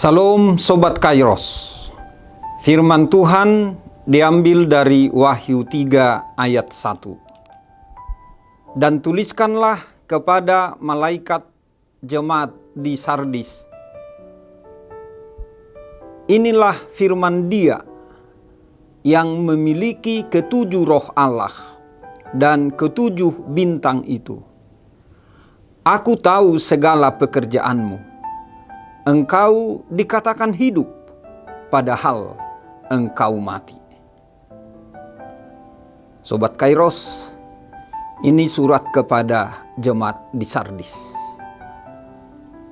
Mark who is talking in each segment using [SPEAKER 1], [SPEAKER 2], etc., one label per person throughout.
[SPEAKER 1] Salam Sobat Kairos. Firman Tuhan diambil dari Wahyu 3 ayat 1. Dan tuliskanlah kepada malaikat jemaat di Sardis. Inilah firman Dia yang memiliki ketujuh roh Allah dan ketujuh bintang itu. Aku tahu segala pekerjaanmu. Engkau dikatakan hidup, padahal engkau mati. Sobat Kairos, ini surat kepada jemaat di Sardis.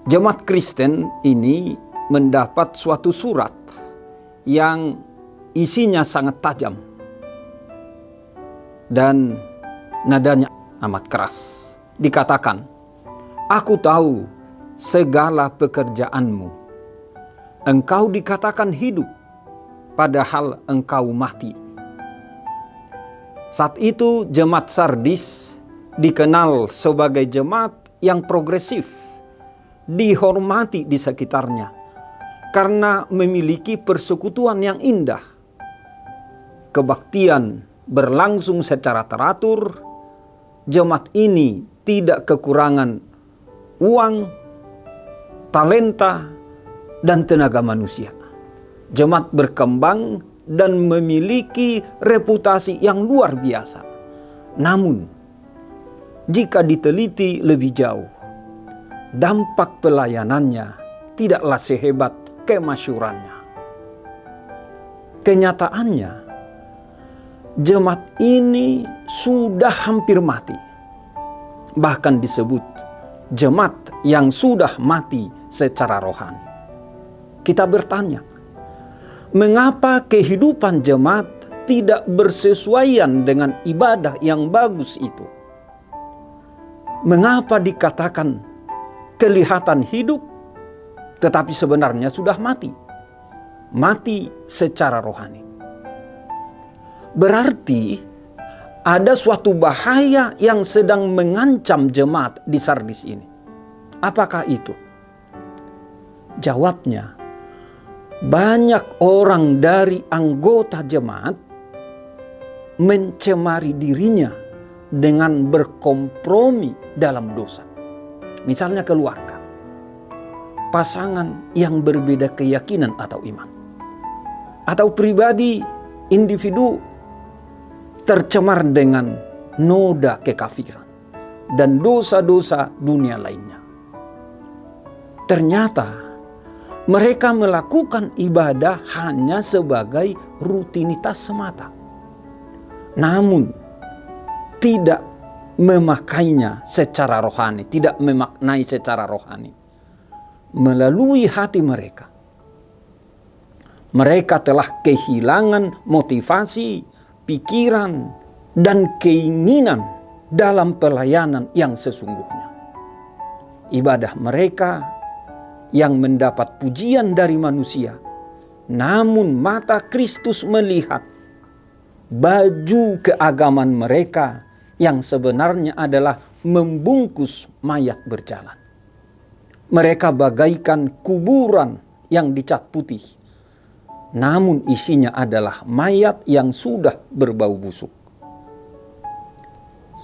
[SPEAKER 1] Jemaat Kristen ini mendapat suatu surat yang isinya sangat tajam dan nadanya amat keras. Dikatakan, aku tahu segala pekerjaanmu. Engkau dikatakan hidup, padahal engkau mati. Saat itu jemaat Sardis dikenal sebagai jemaat yang progresif, dihormati di sekitarnya, karena memiliki persekutuan yang indah. Kebaktian berlangsung secara teratur. Jemaat ini tidak kekurangan uang, talenta, dan tenaga manusia. Jemaat berkembang dan memiliki reputasi yang luar biasa. Namun, jika diteliti lebih jauh, dampak pelayanannya tidaklah sehebat kemasyhurannya. Kenyataannya, jemaat ini sudah hampir mati. Bahkan disebut jemaat yang sudah mati secara rohani. Kita bertanya, mengapa kehidupan jemaat tidak bersesuaian dengan ibadah yang bagus itu? Mengapa dikatakan kelihatan hidup, tetapi sebenarnya sudah mati? Mati secara rohani. Berarti ada suatu bahaya yang sedang mengancam jemaat di Sardis ini. Apakah itu? Jawabnya, banyak orang dari anggota jemaat mencemari dirinya dengan berkompromi dalam dosa. Misalnya keluarga, pasangan yang berbeda keyakinan atau iman, atau pribadi, individu tercemar dengan noda kekafiran dan dosa-dosa dunia lainnya. Ternyata mereka melakukan ibadah hanya sebagai rutinitas semata, namun tidak memakainya secara rohani, tidak memaknai secara rohani. Melalui hati mereka, mereka telah kehilangan motivasi, pikiran, dan keinginan dalam pelayanan yang sesungguhnya. Ibadah mereka yang mendapat pujian dari manusia, namun mata Kristus melihat baju keagamaan mereka yang sebenarnya adalah membungkus mayat berjalan. Mereka bagaikan kuburan yang dicat putih, namun isinya adalah mayat yang sudah berbau busuk.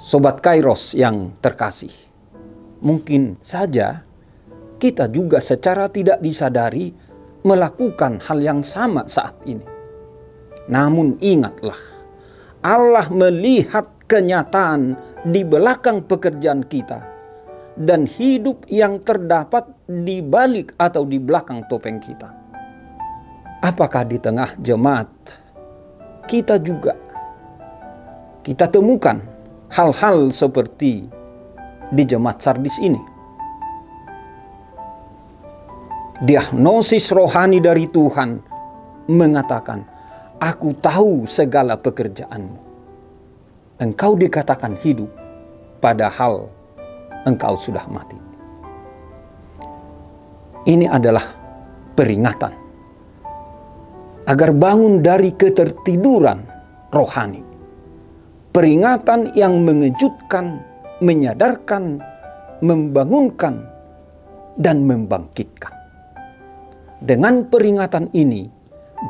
[SPEAKER 1] Sobat Kairos yang terkasih, mungkin saja kita juga secara tidak disadari melakukan hal yang sama saat ini. Namun ingatlah, Allah melihat kenyataan di belakang pekerjaan kita dan hidup yang terdapat di balik atau di belakang topeng kita. Apakah di tengah jemaat kita temukan hal-hal seperti di jemaat Sardis ini? Diagnosis rohani dari Tuhan mengatakan, aku tahu segala pekerjaanmu. Engkau dikatakan hidup, padahal engkau sudah mati. Ini adalah peringatan agar bangun dari ketertiduran rohani. Peringatan yang mengejutkan, menyadarkan, membangunkan, dan membangkitkan. Dengan peringatan ini,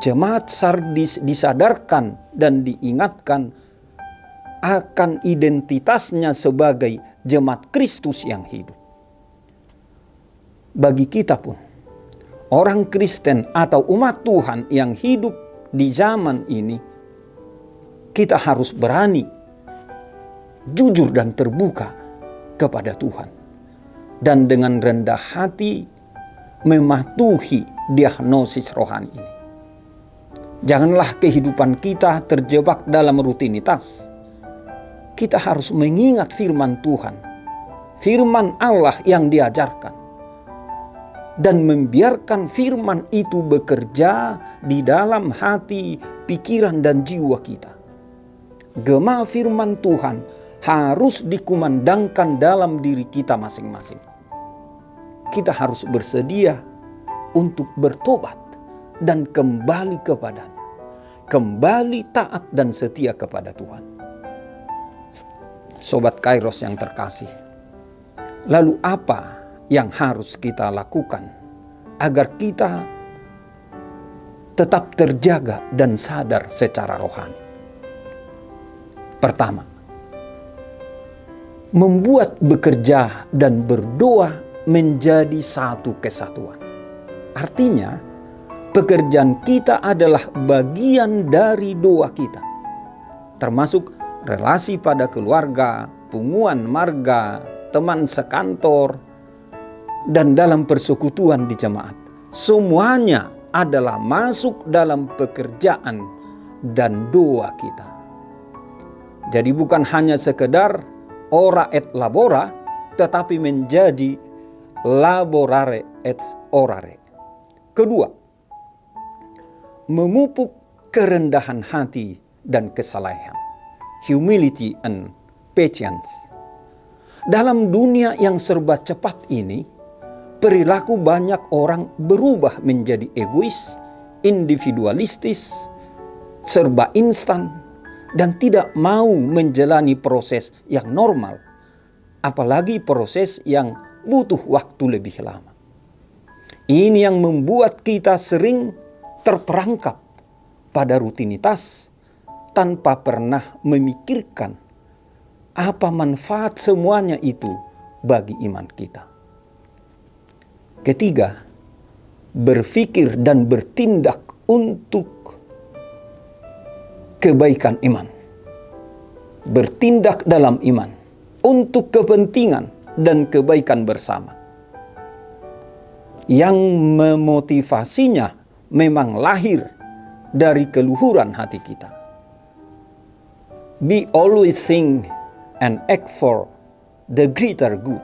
[SPEAKER 1] jemaat Sardis disadarkan dan diingatkan akan identitasnya sebagai jemaat Kristus yang hidup. Bagi kita pun, orang Kristen atau umat Tuhan yang hidup di zaman ini, kita harus berani, jujur dan terbuka kepada Tuhan. Dan dengan rendah hati mematuhi diagnosis rohani ini. Janganlah kehidupan kita terjebak dalam rutinitas. Kita harus mengingat firman Tuhan, firman Allah yang diajarkan, dan membiarkan firman itu bekerja di dalam hati, pikiran, dan jiwa kita. Gema firman Tuhan harus dikumandangkan dalam diri kita masing-masing. Kita harus bersedia untuk bertobat dan kembali kepadanya, kembali taat dan setia kepada Tuhan. Sobat Kairos yang terkasih, lalu apa yang harus kita lakukan agar kita tetap terjaga dan sadar secara rohani? Pertama, membuat bekerja dan berdoa menjadi satu kesatuan. Artinya, pekerjaan kita adalah bagian dari doa kita, termasuk relasi pada keluarga, punguan marga, teman sekantor, dan dalam persekutuan di jemaat. Semuanya adalah masuk dalam pekerjaan dan doa kita. Jadi bukan hanya sekedar ora et labora, tetapi menjadi laborare et orare. Kedua, memupuk kerendahan hati dan kesalehan. Humility and patience. Dalam dunia yang serba cepat ini, perilaku banyak orang berubah menjadi egois, individualistis, serba instan, dan tidak mau menjalani proses yang normal, apalagi proses yang butuh waktu lebih lama. Ini yang membuat kita sering terperangkap pada rutinitas tanpa pernah memikirkan apa manfaat semuanya itu bagi iman kita. Ketiga, berpikir dan bertindak untuk kebaikan iman. Bertindak dalam iman untuk kepentingan dan kebaikan bersama. Yang memotivasinya memang lahir dari keluhuran hati kita. Be always think and act for the greater good.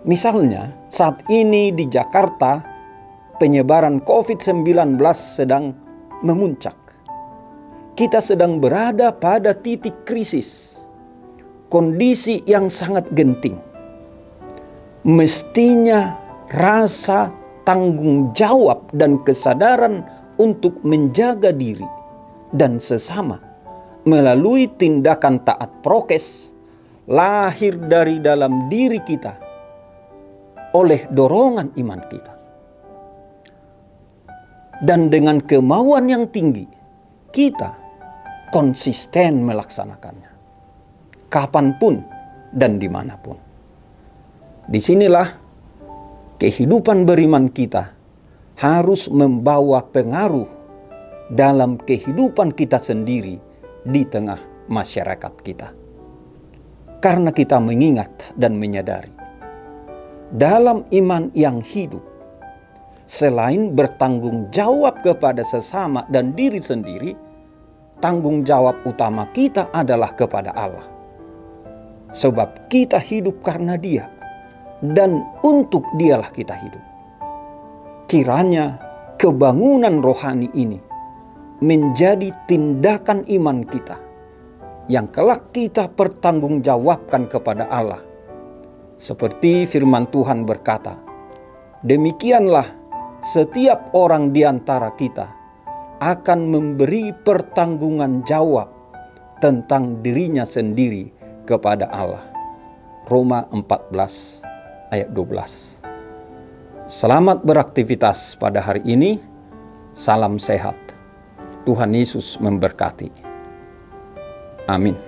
[SPEAKER 1] Misalnya, saat ini di Jakarta, penyebaran COVID-19 sedang memuncak. Kita sedang berada pada titik krisis, kondisi yang sangat genting. Mestinya rasa tanggung jawab dan kesadaran untuk menjaga diri dan sesama melalui tindakan taat prokes lahir dari dalam diri kita oleh dorongan iman kita. Dan dengan kemauan yang tinggi, kita konsisten melaksanakannya, kapanpun dan dimanapun. Disinilah kehidupan beriman kita harus membawa pengaruh dalam kehidupan kita sendiri di tengah masyarakat kita. Karena kita mengingat dan menyadari, dalam iman yang hidup, selain bertanggung jawab kepada sesama dan diri sendiri, tanggung jawab utama kita adalah kepada Allah. Sebab kita hidup karena Dia, dan untuk Dialah kita hidup. Kiranya kebangunan rohani ini menjadi tindakan iman kita yang kelak kita pertanggungjawabkan kepada Allah. Seperti firman Tuhan berkata, demikianlah setiap orang di antara kita akan memberi pertanggungan jawab tentang dirinya sendiri kepada Allah. Roma 14 ayat 12. Selamat beraktivitas pada hari ini. Salam sehat. Tuhan Yesus memberkati. Amin.